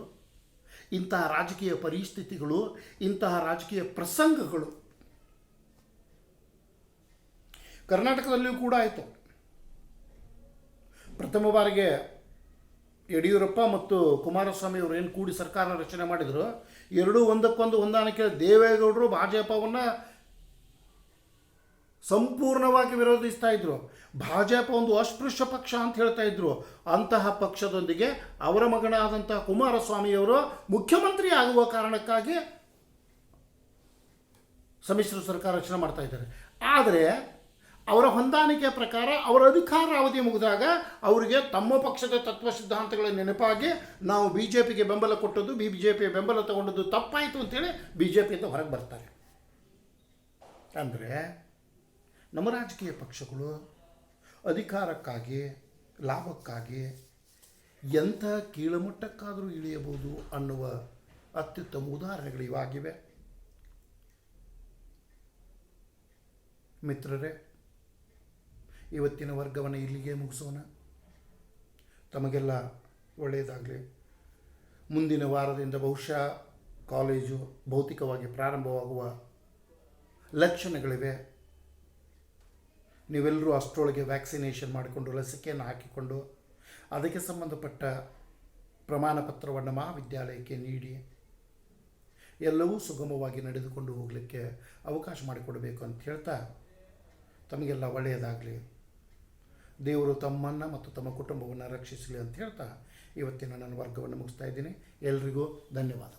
[SPEAKER 1] ಇಂತಹ ರಾಜಕೀಯ ಪರಿಸ್ಥಿತಿಗಳು, ಇಂತಹ ರಾಜಕೀಯ ಪ್ರಸಂಗಗಳು ಕರ್ನಾಟಕದಲ್ಲಿಯೂ ಕೂಡ ಆಯಿತು. ಪ್ರಥಮ ಬಾರಿಗೆ ಯಡಿಯೂರಪ್ಪ ಮತ್ತು ಕುಮಾರಸ್ವಾಮಿ ಅವರು ಏನು ಕೂಡಿ ಸರ್ಕಾರ ರಚನೆ ಮಾಡಿದರು, ಎರಡೂ ಒಂದಕ್ಕೊಂದು ಹೊಂದಾಣಿಕೆ. ದೇವೇಗೌಡರು ಭಾಜಪವನ್ನು ಸಂಪೂರ್ಣವಾಗಿ ವಿರೋಧಿಸ್ತಾ ಇದ್ರು. ಭಾಜಪ ಒಂದು ಅಸ್ಪೃಶ್ಯ ಪಕ್ಷ ಅಂತ ಹೇಳ್ತಾ ಇದ್ರು. ಅಂತಹ ಪಕ್ಷದೊಂದಿಗೆ ಅವರ ಮಗನಾದಂತಹ ಕುಮಾರಸ್ವಾಮಿಯವರು ಮುಖ್ಯಮಂತ್ರಿ ಆಗುವ ಕಾರಣಕ್ಕಾಗಿ ಸಮ್ಮಿಶ್ರ ಸರ್ಕಾರ ರಚನೆ ಮಾಡ್ತಾ ಇದ್ದಾರೆ. ಆದರೆ ಅವರ ಹೊಂದಾಣಿಕೆ ಪ್ರಕಾರ ಅವರ ಅಧಿಕಾರ ಅವಧಿ ಮುಗಿದಾಗ ಅವರಿಗೆ ತಮ್ಮ ಪಕ್ಷದ ತತ್ವ ಸಿದ್ಧಾಂತಗಳ ನೆನಪಾಗಿ ನಾವು BJPಗೆ ಬೆಂಬಲ ಕೊಟ್ಟದ್ದು, BJPಯ ಬೆಂಬಲ ತಗೊಂಡದ್ದು ತಪ್ಪಾಯಿತು ಅಂತೇಳಿ BJPಯಿಂದ ಹೊರಗೆ ಬರ್ತಾರೆ. ಅಂದರೆ ನಮ್ಮ ರಾಜಕೀಯ ಪಕ್ಷಗಳು ಅಧಿಕಾರಕ್ಕಾಗಿ, ಲಾಭಕ್ಕಾಗಿ ಎಂಥ ಕೀಳುಮಟ್ಟಕ್ಕಾದರೂ ಇಳಿಯಬಹುದು ಅನ್ನುವ ಅತ್ಯುತ್ತಮ ಉದಾಹರಣೆಗಳು ಇವಾಗಿವೆ. ಮಿತ್ರರೇ, ಇವತ್ತಿನ ವರ್ಗವನ್ನು ಇಲ್ಲಿಗೆ ಮುಗಿಸೋಣ. ತಮಗೆಲ್ಲ ಒಳ್ಳೆಯದಾಗಲಿ. ಮುಂದಿನ ವಾರದಿಂದ ಬಹುಶಃ ಕಾಲೇಜು ಭೌತಿಕವಾಗಿ ಪ್ರಾರಂಭವಾಗುವ ಲಕ್ಷಣಗಳಿವೆ. ನೀವೆಲ್ಲರೂ ಅಷ್ಟರೊಳಗೆ ವ್ಯಾಕ್ಸಿನೇಷನ್ ಮಾಡಿಕೊಂಡು, ಲಸಿಕೆಯನ್ನು ಹಾಕಿಕೊಂಡು, ಅದಕ್ಕೆ ಸಂಬಂಧಪಟ್ಟ ಪ್ರಮಾಣ ಪತ್ರವನ್ನು ಮಹಾವಿದ್ಯಾಲಯಕ್ಕೆ ನೀಡಿ ಎಲ್ಲವೂ ಸುಗಮವಾಗಿ ನಡೆದುಕೊಂಡು ಹೋಗಲಿಕ್ಕೆ ಅವಕಾಶ ಮಾಡಿಕೊಡಬೇಕು ಅಂತ ಹೇಳ್ತಾ, ತಮಗೆಲ್ಲ ಒಳ್ಳೆಯದಾಗಲಿ. ದೇವರು ತಮ್ಮನ್ನು ಮತ್ತು ತಮ್ಮ ಕುಟುಂಬವನ್ನು ರಕ್ಷಿಸಲಿ ಅಂತ ಹೇಳ್ತಾ ಇವತ್ತಿನ ನನ್ನ ವರ್ಗವನ್ನು ಮುಗಿಸ್ತಾ ಇದ್ದೀನಿ. ಎಲ್ರಿಗೂ ಧನ್ಯವಾದ.